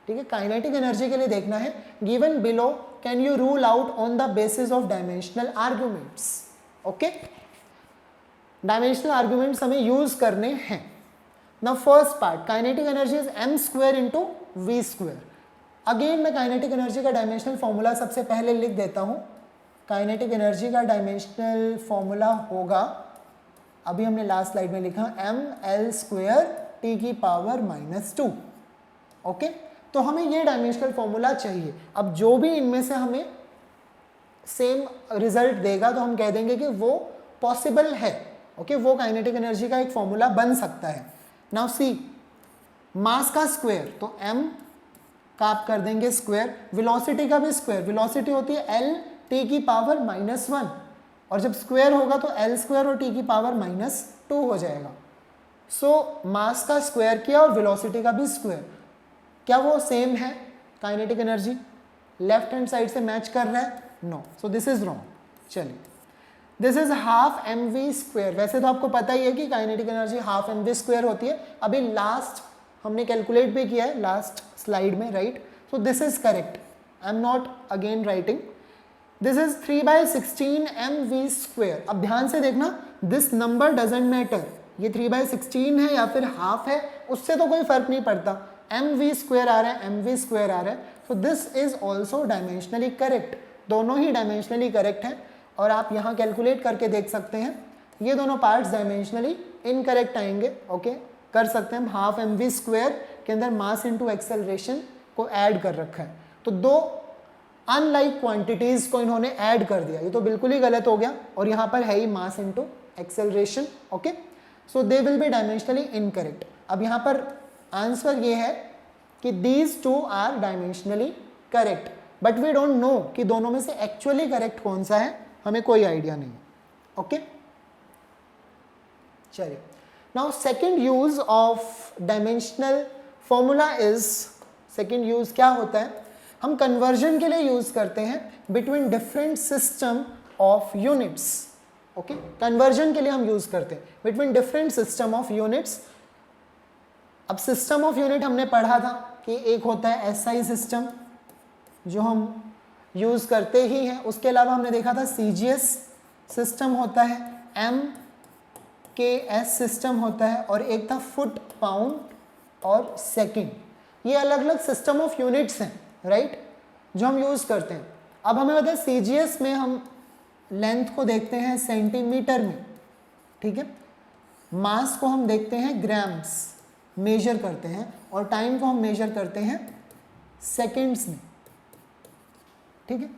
ठीक है, काइनेटिक एनर्जी के लिए देखना है, given below can you rule out on the basis of dimensional arguments. Okay, dimensional arguments हमें यूज करने हैं। Now first part, kinetic energy is M square into v square. Again मैं काइनेटिक एनर्जी का डायमेंशनल फॉर्मूला सबसे पहले लिख देता हूं। काइनेटिक एनर्जी का डायमेंशनल फॉर्मूला होगा, अभी हमने लास्ट स्लाइड में लिखा, एम एल स्क्वायर टी की पावर -2। ओके, तो हमें ये डायमेंशनल फॉर्मूला चाहिए। अब जो भी इनमें से हमें सेम रिजल्ट देगा तो हम कह देंगे कि वो पॉसिबल है। ओके, वो काइनेटिक एनर्जी का एक फॉर्मूला बन सकता है। नाउ सी, मास का स्क्वायर, तो m का आप कर देंगे स्क्वायर, वेलोसिटी का भी स्क्वायर, वेलोसिटी होती है एल टी की पावर -1, और जब स्क्वायर होगा तो एल स्क्वायर और टी की पावर -2 हो जाएगा। सो मास का स्क्वायर किया और वेलोसिटी का भी स्क्वायर, क्या वो सेम है? Kinetic energy left hand side से मैच कर रहा है? No, so this is wrong. चलिए, this is half m v square. वैसे तो आपको पता ही है कि kinetic energy half m v square होती है, अभी लास्ट हमने कैलकुलेट भी किया है लास्ट स्लाइड में, right. So this is correct, I am not again writing, this is 3/16 m v square. अब ध्यान से देखना, दिस नंबर डजेंट मैटर, ये 3/16 है या फिर हाफ है, उससे तो कोई फर्क नहीं पड़ता, एम वी स्क्वायर आ रहा है, एम वी स्क्वायर आ रहा है। So this is also dimensionally correct, दोनों ही डायमेंशनली करेक्ट हैं। और आप यहाँ कैलकुलेट करके देख सकते हैं, ये दोनों पार्ट्स डायमेंशनली इनकरेक्ट आएंगे। ओके, कर सकते हैं हम, हाफ एम वी स्क्वायर के अंदर मास इनटू एक्सेलरेशन को ऐड कर रखा है, तो दो अनलाइक क्वांटिटीज को इन्होंने ऐड कर दिया, ये तो बिल्कुल ही गलत हो गया। और यहाँ पर है ही mass into acceleration. Okay, so they will be dimensionally incorrect. अब यहाँ पर आंसर ये है कि these two are dimensionally correct, but we don't know कि दोनों में से एक्चुअली करेक्ट कौन सा है, हमें कोई आइडिया नहीं है। ओके, चलिए, now second use of dimensional formula is, second use क्या होता है, हम कन्वर्जन के लिए यूज करते हैं between different system of units. Okay, conversion के लिए हम यूज करते हैं between different system of units. अब सिस्टम ऑफ यूनिट हमने पढ़ा था कि एक होता है एसआई सिस्टम, जो हम यूज़ करते ही हैं। उसके अलावा हमने देखा था CGS सिस्टम होता है, MKS सिस्टम होता है, और एक था फुट, पाउंड और सेकंड। ये अलग अलग सिस्टम ऑफ यूनिट्स हैं, राइट, जो हम यूज़ करते हैं। अब हमें बताए CGS में हम लेंथ को देखते हैं सेंटीमीटर में, ठीक है, मास को हम देखते हैं ग्राम्स, मेजर करते हैं, और टाइम को हम मेजर करते हैं सेकंड्स में, ठीक है।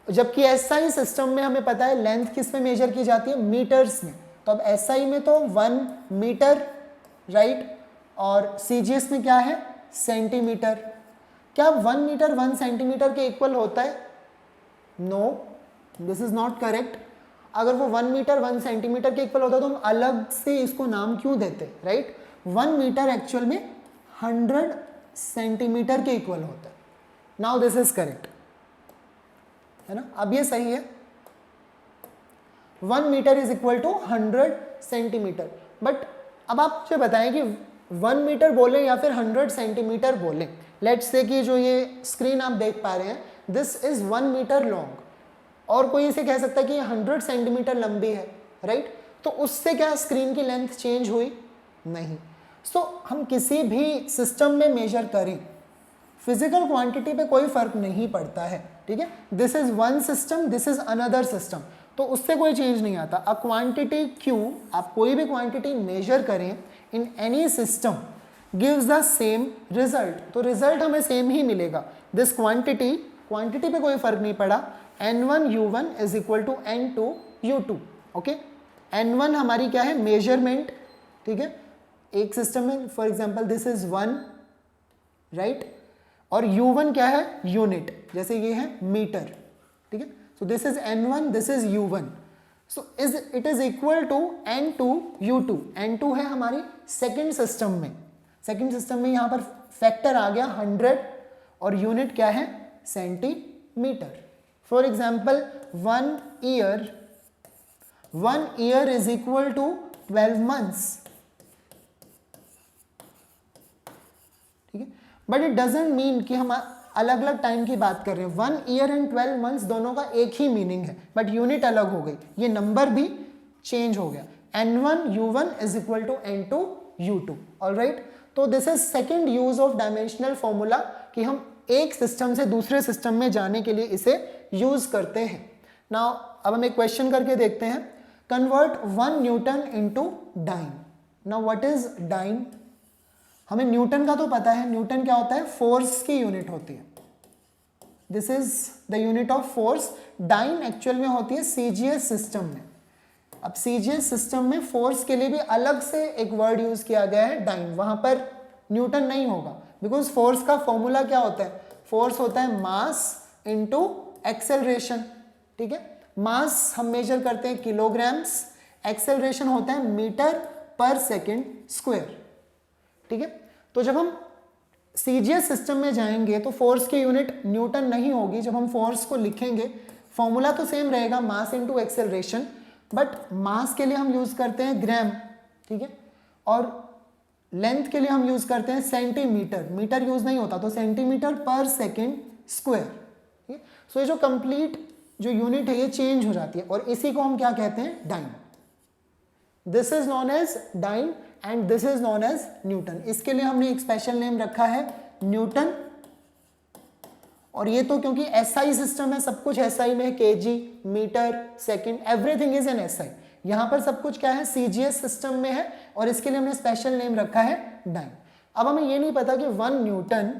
जबकि SI सिस्टम में हमें पता है लेंथ किस में मेजर की जाती है, मीटर्स में। तो अब SI में तो 1 मीटर, राइट, और CGS में क्या है, सेंटीमीटर। क्या 1 मीटर 1 सेंटीमीटर के इक्वल होता है? No, this is not correct. अगर वो 1 मीटर 1 सेंटीमीटर के इक्वल होता तो हम अलग से इसको नाम क्यों देते, राइट। 1 मीटर एक्चुअल में 100 सेंटीमीटर के इक्वल होता है। नाउ दिस इज करेक्ट, है ना, अब ये सही है। 1 metre is equal to 100 centimeter. But अब आप मुझे बताएं कि 1 मीटर बोलें या फिर 100 सेंटीमीटर बोलें। लेट्स से कि जो ये स्क्रीन आप देख पा रहे हैं, दिस इज 1 मीटर लॉन्ग, और कोई इसे कह सकता है कि ये 100 सेंटीमीटर लंबी है, राइट। तो उससे क्या स्क्रीन की लेंथ चेंज हुई? नहीं। सो हम किसी भी सिस्टम में मेजर करें, फिजिकल क्वांटिटी पे कोई फर्क नहीं पड़ता है, ठीक है। This is one system, this is another system, तो उससे कोई चेंज नहीं आता। अ क्वांटिटी Q, आप कोई भी क्वांटिटी मेजर करें in any system, gives the same result, तो रिजल्ट हमें सेम ही मिलेगा। दिस क्वांटिटी पे कोई फर्क नहीं पड़ा। N1 U1 is equal to N2 U2, okay. N1 हमारी क्या है, मेजरमेंट, ठीक है, एक सिस्टम में, for example this is 1, right, और U1 क्या है, यूनिट, जैसे ये है मीटर, ठीक है। So this is N1, this is U1, so it is equal to N2 U2। N2 है हमारी सेकेंड सिस्टम में, यहाँ पर फैक्टर आ गया 100, और यूनिट क्या है, centimeter. For example 1 year is equal to 12 months, ठीक है। बट इट डजेंट मीन कि हम अलग अलग टाइम की बात कर रहे हैं। 1 ईयर एंड 12 मंथ्स दोनों का एक ही मीनिंग है, बट यूनिट अलग हो गई, ये नंबर भी चेंज हो गया। N1 U1 is equal to N2 U2, alright. तो this is second use of dimensional formula, कि हम एक सिस्टम से दूसरे सिस्टम में जाने के लिए इसे यूज करते हैं। नाउ अब हम एक क्वेश्चन करके देखते हैं। Convert 1 newton into dyne. Now what is dyne? हमें न्यूटन का तो पता है, न्यूटन क्या होता है, फोर्स की यूनिट होती है। This is the unit of force. Dyne actual में होती है CGS सिस्टम में। अब CGS सिस्टम में फोर्स के लिए भी अलग से एक वर्ड यूज किया गया है, डाइन। वहां पर न्यूटन नहीं होगा, बिकॉज फोर्स का फॉर्मूला क्या होता है, फोर्स होता है मास इनटू एक्सेलरेशन, ठीक है। मास हम मेजर करते हैं किलोग्राम्स, एक्सेलरेशन होता है मीटर पर सेकेंड स्क्वायर, ठीक है। तो जब हम CGS सिस्टम में जाएंगे तो फोर्स की यूनिट न्यूटन नहीं होगी। जब हम फोर्स को लिखेंगे, फॉर्मूला तो सेम रहेगा, मास इनटू एक्सेलरेशन, बट मास के लिए हम यूज करते हैं ग्राम, ठीक है, और लेंथ के लिए हम यूज करते हैं सेंटीमीटर। मीटर यूज नहीं होता, तो सेंटीमीटर पर सेकेंड स्क्वायर, ठीक है। सो ये जो कंप्लीट जो यूनिट है ये चेंज हो जाती है, और इसी को हम क्या कहते हैं, dyne. This is known as dyne and this is known as newton. इसके लिए हमने एक स्पेशल नेम रखा है न्यूटन, और ये तो क्योंकि SI सिस्टम है, सब कुछ SI में है, kg, meter, second, everything is in SI। यहां पर सब कुछ क्या है, CGS सिस्टम में है, और इसके लिए हमने स्पेशल नेम रखा है डाइन। अब हमें ये नहीं पता कि 1 न्यूटन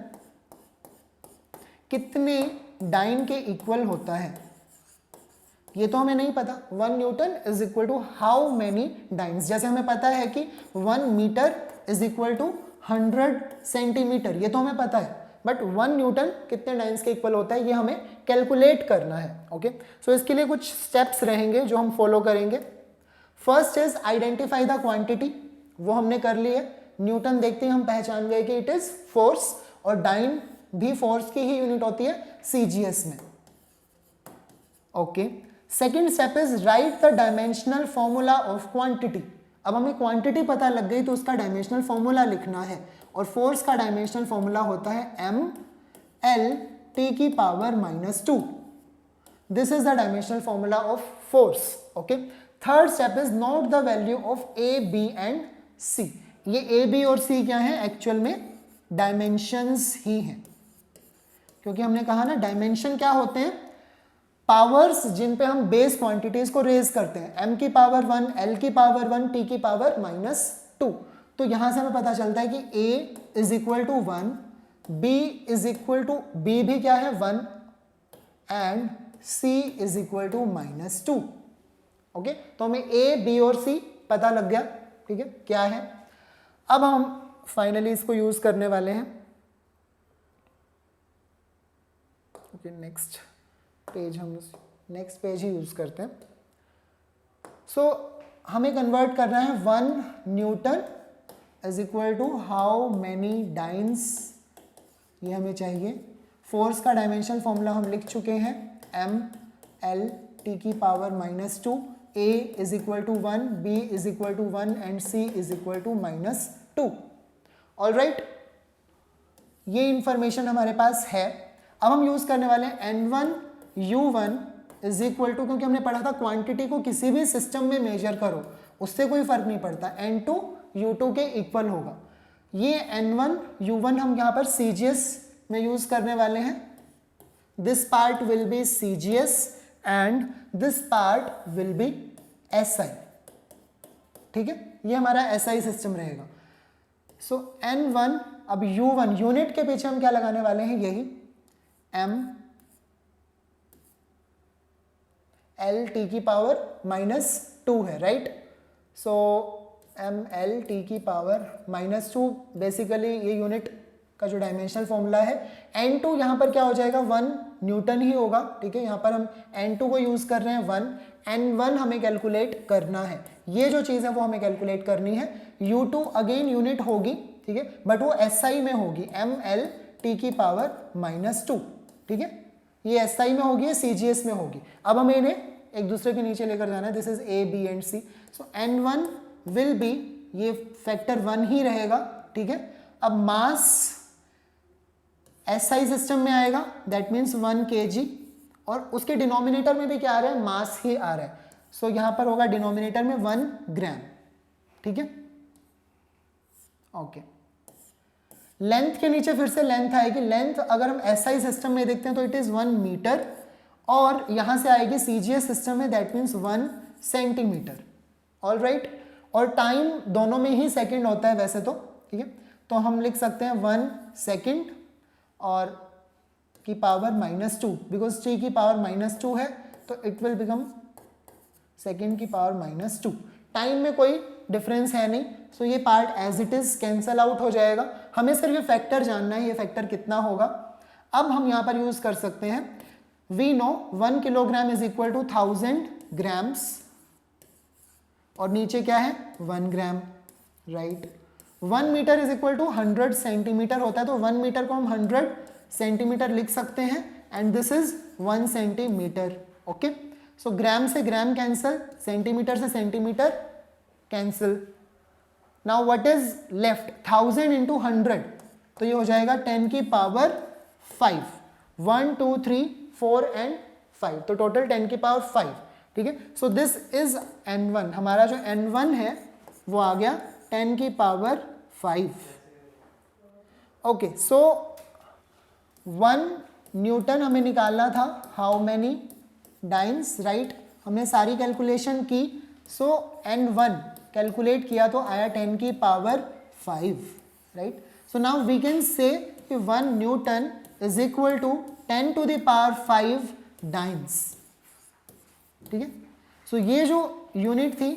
कितने डाइन के इक्वल होता है, ये तो हमें नहीं पता। 1 newton is equal to how many dynes. जैसे हमें पता है कि 1 metre is equal to 100 centimetre, ये तो हमें पता है, बट 1 न्यूटन कितने डाइन्स के इक्वल होता है ये हमें कैलकुलेट करना है, ओके। सो इसके लिए कुछ स्टेप्स रहेंगे जो हम फॉलो करेंगे। First is identify the quantity, वो हमने कर ली है। न्यूटन देखते ही हम पहचान गए कि इट इज फोर्स, और डाइन भी फोर्स की ही यूनिट होती है CGS में, okay. Second step is right the dimensional formula of quantity. अब हमें क्वांटिटी पता लग गई तो उसका डायमेंशनल फॉर्मूला लिखना है, और फोर्स का डायमेंशनल फॉर्मूला होता है L t की power -2. This is the dimensional formula of force. Okay. Third step is note the value of A, B and C. ये A, B और C क्या है? एक्चुअल में डायमेंशंस ही हैं, क्योंकि हमने कहा ना डायमेंशन क्या होते हैं? पावर्स जिन पे हम बेस क्वांटिटीज को रेज करते हैं. m की पावर 1, l की पावर 1, t की पावर -2. तो यहां से हमें पता चलता है कि a is equal to 1, b is equal to, b भी क्या है 1 and c is equal to -2. Okay, तो हमें a, b और c पता लग गया. ठीक है, क्या है? अब हम फाइनली इसको यूज करने वाले हैं. ओके, नेक्स्ट पेज, हम नेक्स्ट पेज ही यूज करते हैं. सो हमें कन्वर्ट करना है 1 newton is equal to how many dynes, ये हमें चाहिए. फोर्स का डायमेंशन फॉर्मूला हम लिख चुके हैं, m l t की power -2, a is equal to 1, b is equal to 1 and c is equal to -2. Alright, ये इंफॉर्मेशन हमारे पास है. अब हम यूज करने वाले हैं n1 u1 is equal to, क्योंकि हमने पढ़ा था क्वांटिटी को किसी भी सिस्टम में मेजर करो उससे कोई फर्क नहीं पड़ता, n2 u2 के इक्वल होगा. ये n1 u1 हम यहाँ पर CGS में यूज करने वाले हैं. This part will be CGS and this part will be SI. ठीक है, ये हमारा SI सिस्टम रहेगा. सो n1, अब u1 यूनिट के पीछे हम क्या लगाने वाले हैं? यही m l t की पावर -2 है, राइट? सो m l t की पावर -2, बेसिकली ये यूनिट का जो डायमेंशनल फॉर्मूला है. n2 यहाँ पर क्या हो जाएगा? 1 न्यूटन ही होगा. ठीक है, यहाँ पर हम n2 को यूज कर रहे हैं 1, n1 हमें कैलकुलेट करना है. ये जो चीज़ है वो हमें कैलकुलेट करनी है. u2 अगेन यूनिट होगी, ठीक है, बट वो SI में होगी, m l t की पावर -2. ठीक है, ये SI में होगी, CGS में होगी. अब हमें इन्हें एक दूसरे के नीचे लेकर जाना है. This is A, B and C. So n1 will be, ये फैक्टर 1 ही रहेगा. ठीक है, अब मास SI सिस्टम में आएगा, दैट मीन्स 1 kg, और उसके डिनोमिनेटर में भी क्या आ रहा है? मास ही आ रहा है. सो यहां पर होगा डिनोमिनेटर में 1 ग्राम. ठीक है, ओके. लेंथ के नीचे फिर से लेंथ आएगी. लेंथ अगर हम SI सिस्टम में देखते हैं तो इट इज 1 मीटर, और यहां से आएगी CGS सिस्टम में, that means 1 centimetre. All right, और टाइम दोनों में ही सेकंड होता है वैसे तो. ठीक है, तो हम लिख सकते हैं 1 सेकंड और की पावर -2, बिकॉज t की पावर -2 है तो इट विल बिकम सेकंड की पावर -2. टाइम में कोई डिफरेंस है नहीं, सो ये part as it is cancel out हो जाएगा. हमें सिर्फ ये फैक्टर जानना है, ये फैक्टर कितना होगा. अब हम यहाँ पर यूज कर सकते हैं, we know 1 kilogram is equal to 1000 grams, और नीचे क्या है? 1 gram, right? 1 metre is equal to 100 centimetre होता है, तो 1 मीटर को हम 100 सेंटीमीटर लिख सकते हैं, and this is 1 centimetre. Okay, so gram से ग्राम कैंसल, सेंटीमीटर से centimetre cancel. Now what is left? 1000 into 100, तो ये हो जाएगा 10 की पावर 5. 1 2 3 4 एंड 5, तो टोटल 10 की पावर 5. ठीक है, सो दिस इज n1. हमारा जो n1 है वो आ गया 10 की पावर 5. ओके, सो 1 न्यूटन हमें निकालना था. How many dance, right? हमने सारी कैलकुलेशन की. सो n1 कैलकुलेट किया तो आया 10 की power 5, right? So now we can say 1 newton is equal to 10 to the power 5 dynes. ठीक है, सो ये जो यूनिट थी,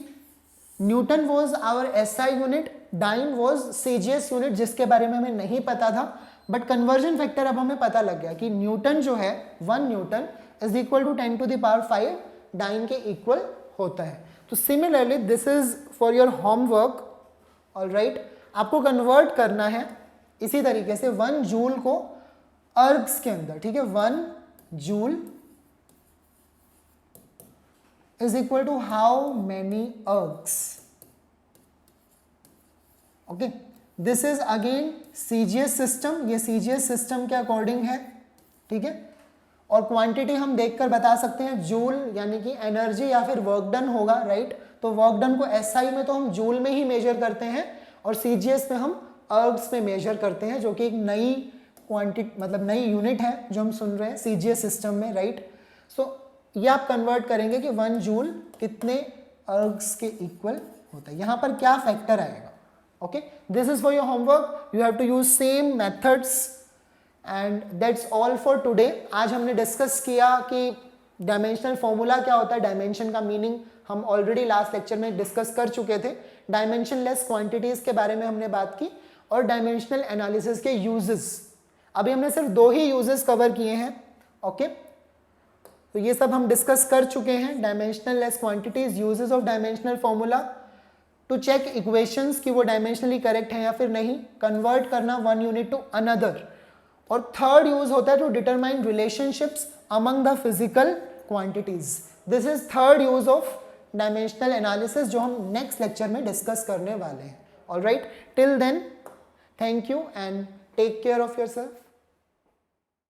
newton was our SI unit, dyne was CGS unit, जिसके बारे में हमें नहीं पता था. बट कन्वर्जन फैक्टर अब हमें पता लग गया कि न्यूटन जो है 1 newton is equal to 10 to the power 5 dyne के इक्वल होता है. तो similarly this is for your homework. All right, आपको कन्वर्ट करना है इसी तरीके से 1 जूल को अर्ग्स के अंदर. ठीक है, 1 joule is equal to how many ergs. Okay, this is again CGS system. ये CGS system के अकॉर्डिंग है. ठीक है। और क्वांटिटी हम देखकर बता सकते हैं जूल, यानी कि एनर्जी या फिर वर्क डन होगा, राइट। तो वर्क डन को एसआई में तो हम जूल में ही मेजर करते हैं और सीजीएस में हम अर्ग्स में मेजर करते हैं, जो कि एक नई क्वांटिटी मतलब नई यूनिट है जो हम सुन रहे हैं सीजीएस सिस्टम में, राइट। सो ये आप कन्वर्ट करेंगे कि 1 जूल कितने अर्ग्स के इक्वल होता है, यहाँ पर क्या फैक्टर आएगा। Okay, this is for your homework, you have to use same methods and that's all for today. आज हमने डिस्कस किया कि डायमेंशनल फॉर्मूला क्या होता है, डायमेंशन का मीनिंग हम ऑलरेडी लास्ट लेक्चर में डिस्कस कर चुके थे। डायमेंशनलेस क्वांटिटीज के बारे में हमने बात की और डायमेंशनल एनालिसिस के यूजेस, अभी हमने सिर्फ 2 ही यूजेस कवर किए हैं। ओके, तो ये सब हम डिस्कस कर चुके हैं। Dimensionless quantities, uses of dimensional formula, to check equations कि वो डायमेंशनली करेक्ट है या फिर नहीं, कन्वर्ट करना वन यूनिट टू अनदर, और थर्ड यूज होता है to determine relationships among the physical quantities. This is third use of dimensional analysis जो हम नेक्स्ट लेक्चर में डिस्कस करने वाले हैं। Alright, till then thank you and take care of yourself.